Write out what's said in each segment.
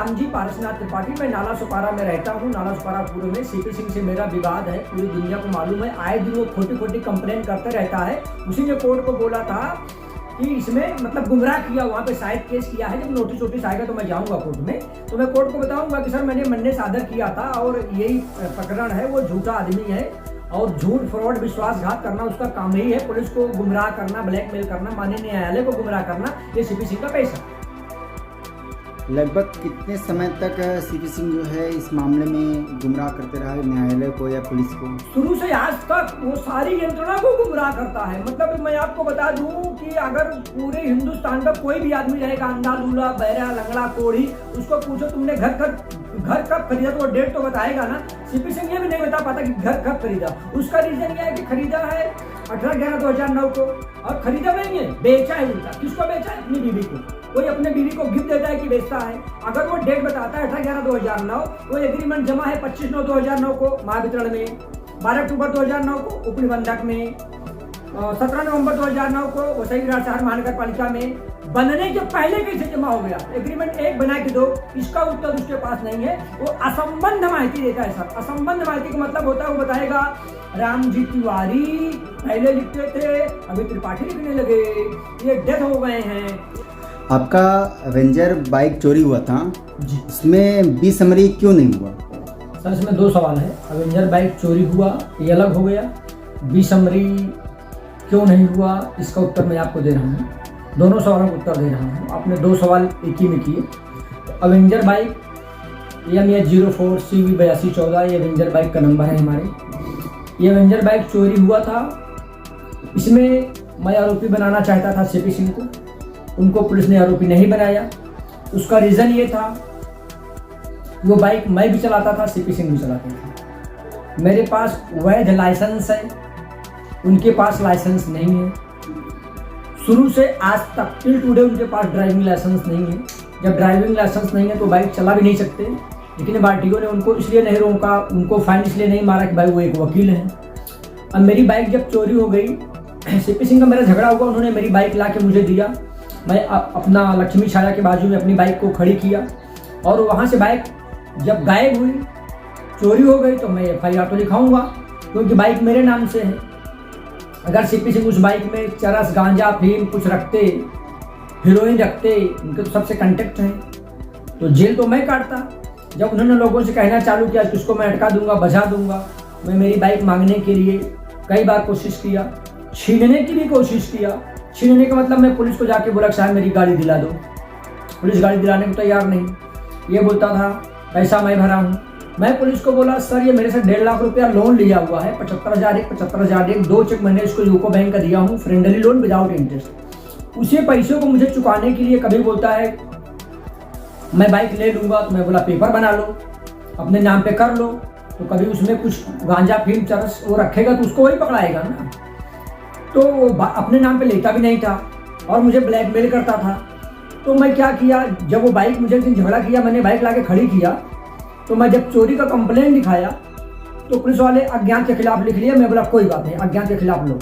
रामजी पारसनाथ त्रिपाठी, मैं नाला सुपारा में रहता हूँ। नाला सुपारा पूरे में सीपी सिंह से मेरा विवाद है, पूरी दुनिया को मालूम है। आए दिन वो खोटी खोटी कंप्लेन करते रहता है। उसी ने कोर्ट को बोला था कि इसमें मतलब गुमराह किया, वहाँ पे शायद केस किया है। जब नोटिस वोटिस आएगा तो मैं जाऊँगा कोर्ट में, तो मैं कोर्ट को बताऊँगा कि सर मैंने मन्ने सादर किया था और यही प्रकरण है। वो झूठा आदमी है और झूठ, फ्रॉड, विश्वासघात करना उसका काम ही है। पुलिस को गुमराह करना, ब्लैकमेल करना, माननीय न्यायालय को गुमराह करना, ये सीपी सिंह का पेशा। लगभग कितने समय तक सीपी सिंह जो है इस मामले में गुमराह करते रहा न्यायालय को या पुलिस को? शुरू से आज तक वो सारी यंत्रणा को गुमराह करता है। मतलब मैं आपको बता दूं कि अगर पूरे हिंदुस्तान का कोई भी आदमी रहेगा, अंधा लूला, बहरा, लंगड़ा, कोढ़ी, उसको पूछो तुमने घर कब खरीदा तो वो डेट तो बताएगा ना। सीपी सिंह ये भी नहीं बता पाता कि घर कब खरीदा। उसका रीजन ये है कि खरीदा है 18/11/2009 को और खरीदा नहीं है, बेचा है उल्टा। किसको बेचा है? अपनी बीवी को। कोई अपने बीवी को गिफ्ट देता है कि बेचता है। अगर वो डेट बताता है 18/11/2009, वो एग्रीमेंट जमा है 25/9/2009 को महावितरण में, 12 अक्टूबर 2009 को उप निबंधक में, 17 नवंबर 2009 को वसई विराट शहर महानगर पालिका में। बनने के पहले कैसे जमा हो गया? एग्रीमेंट 1 बना के 2, इसका उत्तर उसके पास नहीं है। वो असंबद्ध माहिती देता है सर। असंबद्ध माहिती का मतलब होता है वो बताएगा रामजी तिवारी पहले लिखते थे, अभी त्रिपाठी लिखने लगे, ये डेथ हो गए हैं। आपका एवेंजर बाइक चोरी हुआ था जी, उसमें 20 समरी क्यों नहीं हुआ? सर इसमें 2 सवाल है। एवेंजर बाइक चोरी हुआ ये अलग हो गया, 20 समरी क्यों नहीं हुआ इसका उत्तर मैं आपको दे रहा हूँ। दोनों सवालों का उत्तर दे रहा हूँ। आपने 2 सवाल एक ही में किए। एवेंजर बाइक EM04 CV 8214 ये एवेंजर बाइक का नंबर है हमारे। ये एवेंजर बाइक चोरी हुआ था, इसमें मैं आरोपी बनाना चाहता था सीपी सिंह को। उनको पुलिस ने आरोपी नहीं बनाया। उसका रीज़न ये था वो बाइक मैं भी चलाता था, सीपी सिंह भी चलाते थे। मेरे पास वैध लाइसेंस है, उनके पास लाइसेंस नहीं है। शुरू से आज तक टिल टुडे उनके पास ड्राइविंग लाइसेंस नहीं है। जब ड्राइविंग लाइसेंस नहीं है तो बाइक चला भी नहीं सकते। लेकिन आरटीओ ने उनको इसलिए नहीं रोका, उनको फाइन इसलिए नहीं मारा कि भाई वो एक वकील हैं। अब मेरी बाइक जब चोरी हो गई, सीपी सिंह का मेरा झगड़ा हुआ, उन्होंने मेरी बाइक ला के मुझे दिया। मैं अपना लक्ष्मी छाया के बाजू में अपनी बाइक को खड़ी किया और वहाँ से बाइक जब गायब हुई, चोरी हो गई, तो मैं FIR तो लिखाऊंगा क्योंकि बाइक मेरे नाम से है। अगर सीपी सिंह उस बाइक में चरस, गांजा, अफीम कुछ रखते, हीरोइन रखते, उनके तो सबसे कंटेक्ट है, तो जेल तो मैं काटता। जब उन्होंने लोगों से कहना चालू किया कि उसको मैं अटका दूंगा, बजा दूंगा, मैं मेरी बाइक मांगने के लिए कई बार कोशिश किया, छीनने की भी कोशिश किया। छीनने का मतलब मैं पुलिस को जाके बोला साहब मेरी गाड़ी दिला दो। पुलिस गाड़ी दिलाने को तैयार नहीं, ये बोलता था पैसा मैं भरा हूँ। मैं पुलिस को बोला सर ये मेरे से 1.5 लाख रुपया लोन लिया हुआ है, 75,000 2 चेक मैंने इसको यूको बैंक का दिया हूँ, फ्रेंडली लोन विदाउट इंटरेस्ट। उसी पैसों को मुझे चुकाने के लिए कभी बोलता है मैं बाइक ले लूँगा, तो मैं बोला पेपर बना लो, अपने नाम पे कर लो। तो कभी उसमें कुछ गांजा, फीम, चरस वो रखेगा तो उसको वही पकड़ाएगा ना। तो अपने नाम पे लेता भी नहीं था और मुझे ब्लैकमेल करता था। तो मैं क्या किया, जब वो बाइक मुझे झगड़ा किया, मैंने बाइक लाके खड़ी किया, तो मैं जब चोरी का कंप्लेंट दिखाया तो पुलिस वाले अज्ञात के खिलाफ लिख लिया। मैं बोला कोई बात नहीं, अज्ञात के खिलाफ लो।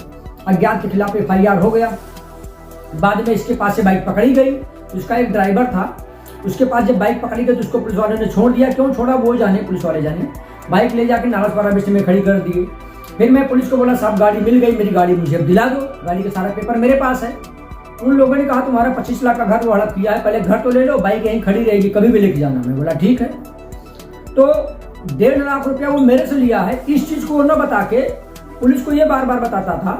अज्ञात के खिलाफ FIR हो गया। बाद में इसके पास से बाइक पकड़ी गई। उसका एक ड्राइवर था, उसके पास जब बाइक पकड़ी गई तो उसको पुलिस वाले ने छोड़ दिया। क्यों छोड़ा वो जाने, पुलिस वाले जाने। बाइक ले जाके नाला सुपारा बीच में खड़ी कर दिए। फिर मैं पुलिस को बोला साहब गाड़ी मिल गई, मेरी गाड़ी मुझे अब दिला दो, गाड़ी का सारा पेपर मेरे पास है। उन लोगों ने कहा तुम्हारा 25 लाख का घर वो हड़प किया है, पहले घर तो ले लो, बाइक यहीं खड़ी रहेगी, कभी भी लेके जाना। मैं बोला ठीक है। तो 1.5 लाख रुपया वो मेरे से लिया है। इस चीज को न बता के पुलिस को ये बार बार बताता था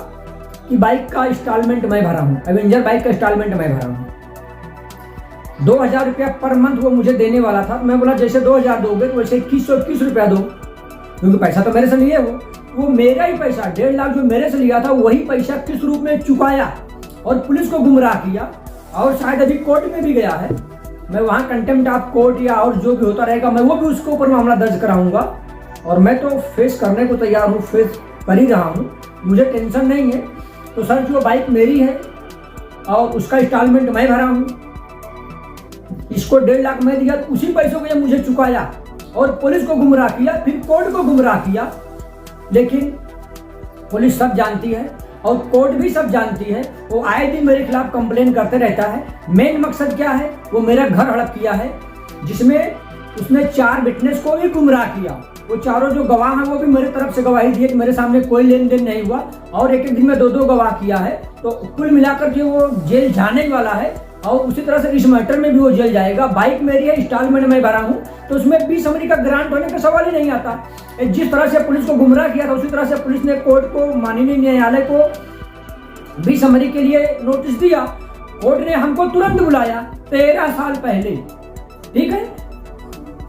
कि बाइक का इंस्टॉलमेंट मैं भरा हूँ, एवेंजर बाइक का इंस्टॉलमेंट मैं भरा हूँ। 2,000 रुपया पर मंथ वो मुझे देने वाला था। मैं बोला जैसे 2,000 दोगे तो वैसे 2121 रुपया दो, क्योंकि पैसा तो मेरे से लिए वो मेरा ही पैसा 1.5 लाख जो मेरे से लिया था वही पैसा किस रूप में चुकाया और पुलिस को गुमराह किया। और शायद अभी कोर्ट में भी गया है। मैं वहाँ कंटेम्प्ट ऑफ कोर्ट या और जो भी होता रहेगा मैं वो भी उसके ऊपर मामला दर्ज कराऊंगा। और मैं तो फेस करने को तैयार हूँ, फेस कर ही रहा हूँ, मुझे टेंशन नहीं है। तो सर जो बाइक मेरी है और उसका इंस्टॉलमेंट मैं भरा हूँ, इसको 1.5 लाख मैं दिया, तो उसी पैसों को ये मुझे चुकाया और पुलिस को गुमराह किया, फिर कोर्ट को गुमराह किया। लेकिन पुलिस सब जानती है और कोर्ट भी सब जानती है। वो आए दिन मेरे खिलाफ कंप्लेन करते रहता है। मेन मकसद क्या है, वो मेरा घर हड़प किया है। जिसमें उसने 4 विटनेस को भी गुमराह किया। वो चारों जो गवाह हैं वो भी मेरी तरफ से गवाही दिए कि मेरे सामने कोई लेन देन नहीं हुआ, और एक दिन में 2 गवाह किया है। तो कुल मिलाकर के वो जेल जाने वाला है, और उसी तरह से इस मैटर में भी वो जेल जाएगा। बाइक मेरी है, इंस्टॉलमेंट में भरा हूँ, तो उसमें 20 समरी का ग्रांट होने का सवाल ही नहीं आता। जिस तरह से पुलिस को गुमराह किया था, उसी तरह से पुलिस ने कोर्ट को, माननीय न्यायालय को 20 समरी के लिए नोटिस दिया। कोर्ट ने हमको तुरंत बुलाया 13 साल पहले, ठीक है,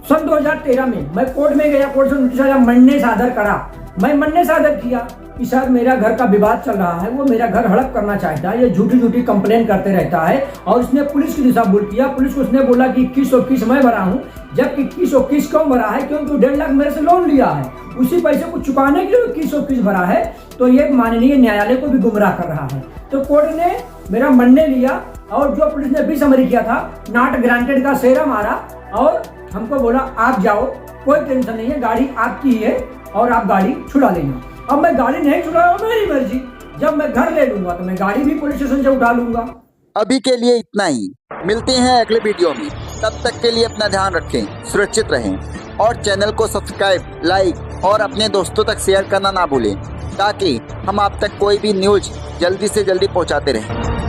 सन 2013 में मैं कोर्ट में गया। कोर्ट से नोटिस आया, मन्ने सादर करा। मैं मन्ने सादर किया कि सर मेरा घर का विवाद चल रहा है, वो मेरा घर हड़प करना चाहता है, ये झूठी झूठी कंप्लेन करते रहता है। और उसने पुलिस की दिशा भूल किया। पुलिस को उसने बोला कि 21 मैं भरा हूँ, जबकि 21 क्यों भरा है? क्योंकि 1.5 लाख मेरे से लोन लिया है, उसी पैसे को चुकाने के लिए 21 भरा है। तो ये माननीय न्यायालय को भी गुमराह कर रहा है। तो कोर्ट ने मेरा मन्ने लिया, और जो पुलिस ने 20 समरी किया था, नॉट ग्रांटेड का सेरा मारा, और हमको बोला आप जाओ, कोई टेंशन नहीं है, गाड़ी आपकी ही है और आप गाड़ी छुड़ा लेना। अब मैं गाड़ी नहीं छुड़ाया, मेरी मर्जी, जब मैं घर ले लूंगा तो मैं गाड़ी भी पुलिस स्टेशन से उठा लूंगा। अभी के लिए इतना ही, मिलते हैं अगले वीडियो में। तब तक के लिए अपना ध्यान रखें, सुरक्षित रहें, और चैनल को सब्सक्राइब, लाइक और अपने दोस्तों तक शेयर करना ना भूलें, ताकि हम आप तक कोई भी न्यूज जल्दी से जल्दी पहुंचाते रहें।